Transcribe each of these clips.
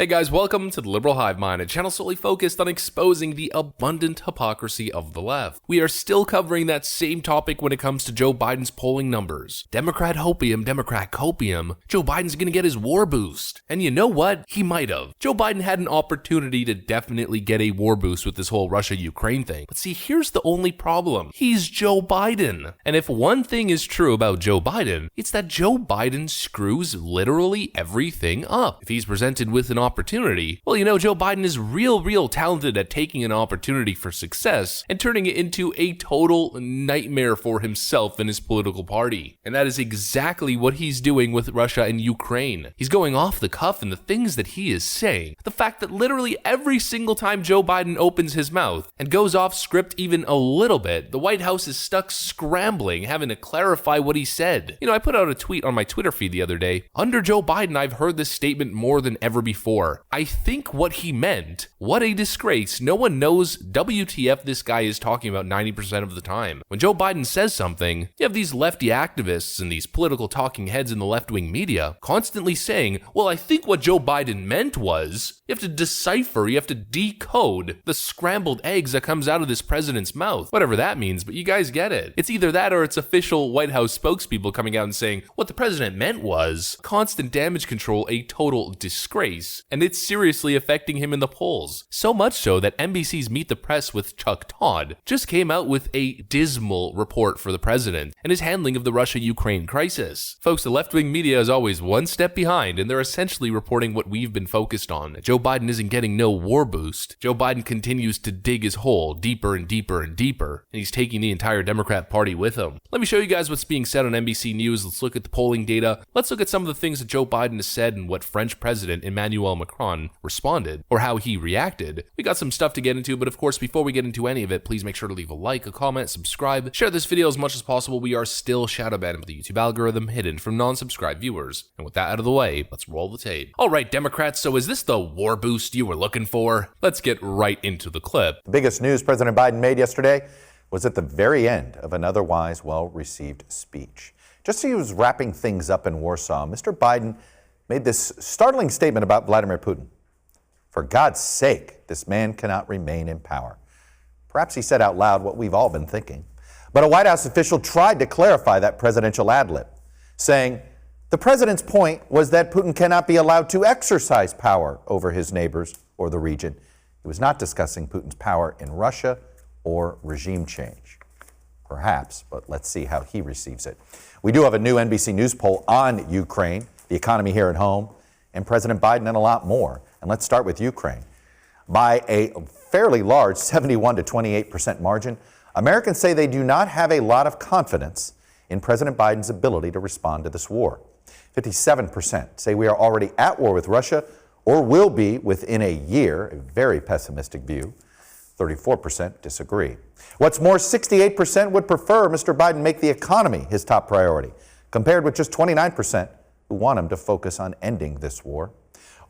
Hey guys, welcome to the Liberal Hive Mind, a channel solely focused on exposing the abundant hypocrisy of the left. We are still covering that same topic when it comes to Joe Biden's polling numbers. Democrat hopium, Democrat copium. Joe Biden's gonna get his war boost. And you know what? He might have. Joe Biden had an opportunity to definitely get a war boost with this whole Russia-Ukraine thing. But see, here's the only problem. He's Joe Biden. And if one thing is true about Joe Biden, it's that Joe Biden screws literally everything up. If he's presented with an opportunity, well, you know, Joe Biden is real talented at taking an opportunity for success and turning it into a total nightmare for himself and his political party. And that is exactly what he's doing with Russia and Ukraine. He's going off the cuff in the things that he is saying. The fact that literally every single time Joe Biden opens his mouth and goes off script even a little bit, the White House is stuck scrambling, having to clarify what he said. You know, I put out a tweet on my Twitter feed the other day. Under Joe Biden, I've heard this statement more than ever before. I think what he meant, what a disgrace. No one knows WTF this guy is talking about 90% of the time. When Joe Biden says something, you have these lefty activists and these political talking heads in the left-wing media constantly saying, well, I think what Joe Biden meant was, you have to decipher, you have to decode the scrambled eggs that comes out of this president's mouth. Whatever that means, but you guys get it. It's either that or it's official White House spokespeople coming out and saying, what the president meant was constant damage control, a total disgrace. And it's seriously affecting him in the polls. So much so that NBC's Meet the Press with Chuck Todd just came out with a dismal report for the president and his handling of the Russia-Ukraine crisis. Folks, the left-wing media is always one step behind, and they're essentially reporting what we've been focused on. Joe Biden isn't getting no war boost. Joe Biden continues to dig his hole deeper and deeper and deeper, and he's taking the entire Democrat Party with him. Let me show you guys what's being said on NBC News. Let's look at the polling data. Let's look at some of the things that Joe Biden has said and what French President Emmanuel Macron responded, or how he reacted. We got some stuff to get into, but of course, before we get into any of it, please make sure to leave a like, a comment, subscribe, share this video as much as possible. We are still shadow banned with the YouTube algorithm, hidden from non-subscribed viewers. And with that out of the way, let's roll the tape. All right, Democrats, so is this the war boost you were looking for? Let's get right into the clip. The biggest news President Biden made yesterday was at the very end of an otherwise well-received speech. Just as he was wrapping things up in Warsaw, Mr. Biden made this startling statement about Vladimir Putin. For God's sake, this man cannot remain in power. Perhaps he said out loud what we've all been thinking. But a White House official tried to clarify that presidential ad-lib, saying the president's point was that Putin cannot be allowed to exercise power over his neighbors or the region. He was not discussing Putin's power in Russia or regime change. Perhaps, but let's see how he receives it. We do have a new NBC News poll on Ukraine, the economy here at home, and President Biden, and a lot more. And let's start with Ukraine. By a fairly large 71 to 28% margin, Americans say they do not have a lot of confidence in President Biden's ability to respond to this war. 57% say we are already at war with Russia or will be within a year, a very pessimistic view. 34% disagree. What's more, 68% would prefer Mr. Biden make the economy his top priority, compared with just 29% who want him to focus on ending this war.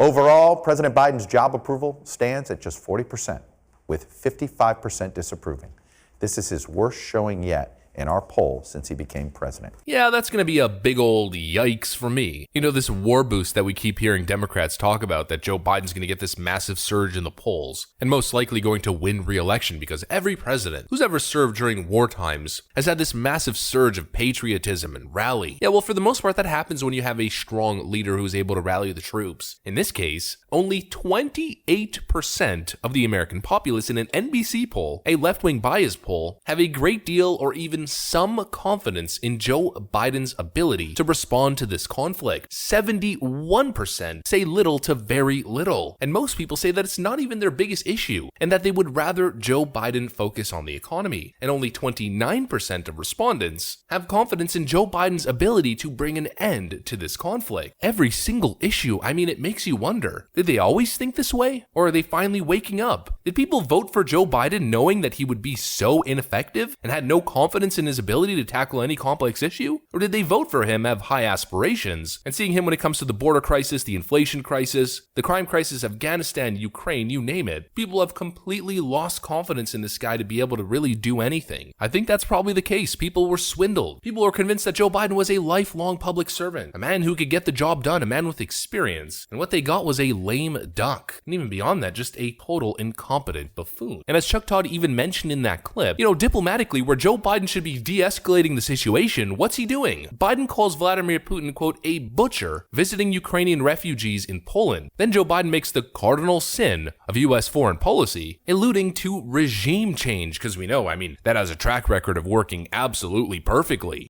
Overall, President Biden's job approval stands at just 40%, with 55% disapproving. This is his worst showing yet in our poll since he became president. Yeah, that's going to be a big old yikes for me. You know, this war boost that we keep hearing Democrats talk about, that Joe Biden's going to get this massive surge in the polls and most likely going to win re-election because every president who's ever served during war times has had this massive surge of patriotism and rally. Yeah, well, for the most part, that happens when you have a strong leader who's able to rally the troops. In this case, only 28% of the American populace in an NBC poll, a left-wing bias poll, have a great deal or even some confidence in Joe Biden's ability to respond to this conflict. 71% say little to very little. And most people say that it's not even their biggest issue and that they would rather Joe Biden focus on the economy. And only 29% of respondents have confidence in Joe Biden's ability to bring an end to this conflict. Every single issue, I mean, it makes you wonder, did they always think this way? Or are they finally waking up? Did people vote for Joe Biden knowing that he would be so ineffective and had no confidence confidence in his ability to tackle any complex issue? Or did they vote for him, have high aspirations, and seeing him when it comes to the border crisis, the inflation crisis, the crime crisis, Afghanistan, Ukraine, you name it, people have completely lost confidence in this guy to be able to really do anything? I think that's probably the case. People were swindled. People were convinced that Joe Biden was a lifelong public servant, a man who could get the job done, a man with experience, and what they got was a lame duck. And even beyond that, just a total incompetent buffoon. And as Chuck Todd even mentioned in that clip, diplomatically, where Joe Biden should be de-escalating the situation, what's he doing? Biden calls Vladimir Putin, quote, a butcher visiting Ukrainian refugees in Poland. Then Joe Biden makes the cardinal sin of U.S. foreign policy, alluding to regime change, because we know, that has a track record of working absolutely perfectly.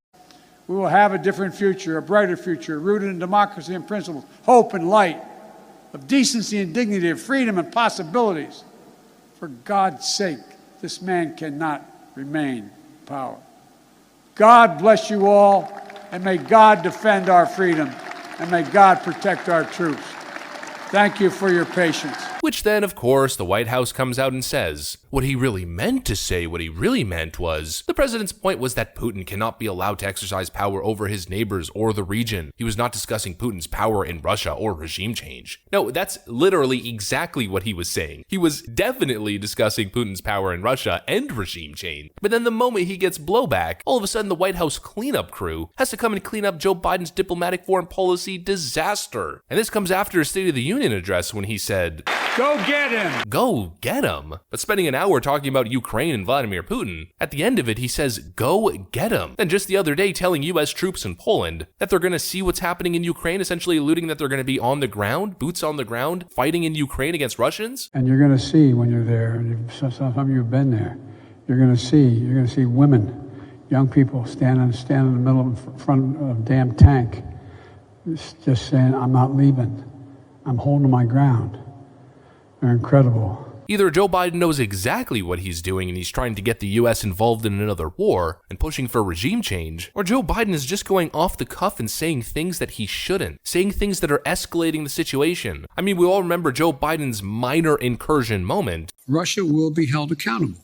We will have a different future, a brighter future, rooted in democracy and principles, hope and light, of decency and dignity, of freedom and possibilities. For God's sake, this man cannot remain in power. God bless you all, and may God defend our freedom, and may God protect our troops. Thank you for your patience. Which then, of course, the White House comes out and says, what he really meant to say, what he really meant was, the president's point was that Putin cannot be allowed to exercise power over his neighbors or the region. He was not discussing Putin's power in Russia or regime change. No, that's literally exactly what he was saying. He was definitely discussing Putin's power in Russia and regime change. But then the moment he gets blowback, all of a sudden the White House cleanup crew has to come and clean up Joe Biden's diplomatic foreign policy disaster. And this comes after a State of the Union address when he said, go get him! Go get him! But spending an hour talking about Ukraine and Vladimir Putin, at the end of it he says, go get him. Then just the other day telling US troops in Poland that they're gonna see what's happening in Ukraine, essentially alluding that they're gonna be on the ground, boots on the ground, fighting in Ukraine against Russians. And you're gonna see when you're there, and some of you have been there, you're gonna see women, young people stand in the middle in front of a damn tank, just saying, I'm not leaving. I'm holding my ground. They're incredible. Either Joe Biden knows exactly what he's doing and he's trying to get the US involved in another war and pushing for regime change, or Joe Biden is just going off the cuff and saying things that he shouldn't, saying things that are escalating the situation. We all remember Joe Biden's minor incursion moment. Russia will be held accountable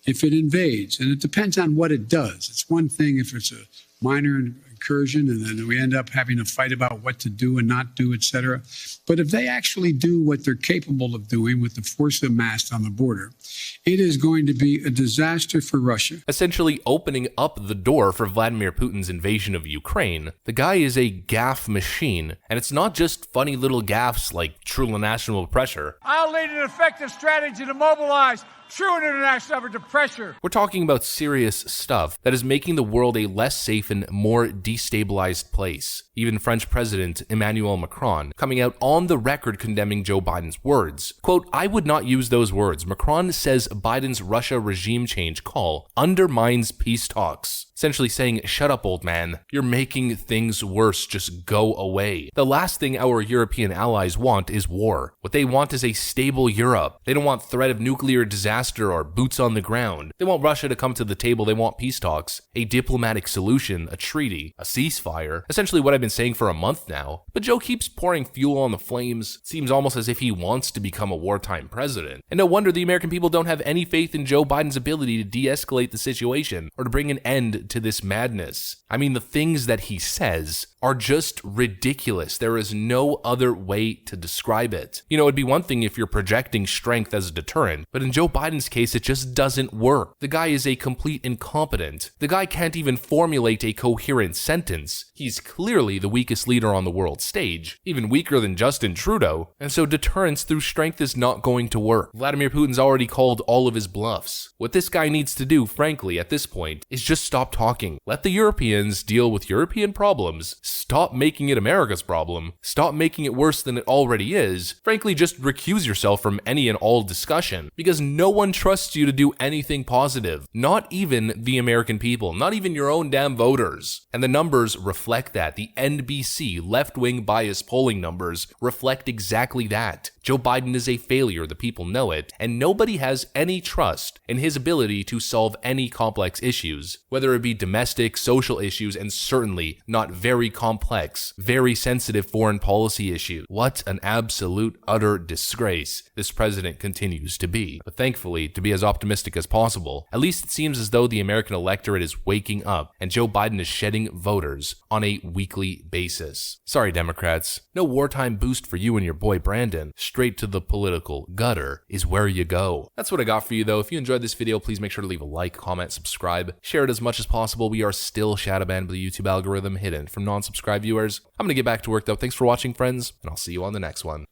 if it invades, and it depends on what it does. It's one thing if it's a minor incursion and then we end up having a fight about what to do and not do, etc. But if they actually do what they're capable of doing with the force amassed on the border, it is going to be a disaster for Russia. Essentially opening up the door for Vladimir Putin's invasion of Ukraine. The guy is a gaffe machine, and it's not just funny little gaffes like true national pressure. I'll lead an effective strategy to mobilize true international effort to pressure. We're talking about serious stuff that is making the world a less safe and more destabilized place. Even French President Emmanuel Macron coming out on the record condemning Joe Biden's words. Quote, I would not use those words. Macron says Biden's Russia regime change call undermines peace talks. Essentially saying, shut up, old man. You're making things worse. Just go away. The last thing our European allies want is war. What they want is a stable Europe. They don't want threat of nuclear disaster or boots on the ground. They want Russia to come to the table. They want peace talks, a diplomatic solution, a treaty, a ceasefire. Essentially what I've been saying for a month now. But Joe keeps pouring fuel on the flames. It seems almost as if he wants to become a wartime president. And no wonder the American people don't have any faith in Joe Biden's ability to de-escalate the situation or to bring an end to this madness. The things that he says are just ridiculous. There is no other way to describe it. It'd be one thing if you're projecting strength as a deterrent, but in Joe Biden's case, it just doesn't work. The guy is a complete incompetent. The guy can't even formulate a coherent sentence. He's clearly the weakest leader on the world stage, even weaker than Justin Trudeau, and so deterrence through strength is not going to work. Vladimir Putin's already called all of his bluffs. What this guy needs to do, frankly, at this point, is just stop talking. Let the Europeans deal with European problems. Stop making it America's problem. Stop making it worse than it already is. Frankly, just recuse yourself from any and all discussion, because no one trusts you to do anything positive. Not even the American people, not even your own damn voters. And the numbers reflect that. The NBC left-wing bias polling numbers reflect exactly that. Joe Biden is a failure, the people know it, and nobody has any trust in his ability to solve any complex issues, whether it be domestic, social issues, and certainly not very complex complex, very sensitive foreign policy issue. What an absolute, utter disgrace this president continues to be. But thankfully, to be as optimistic as possible, at least it seems as though the American electorate is waking up and Joe Biden is shedding voters on a weekly basis. Sorry, Democrats, no wartime boost for you and your boy Brandon. Straight to the political gutter is where you go. That's what I got for you though. If you enjoyed this video, please make sure to leave a like, comment, subscribe, share it as much as possible. We are still shadow banned by the YouTube algorithm, hidden from non-subscribed viewers. I'm gonna get back to work though. Thanks for watching, friends, and I'll see you on the next one.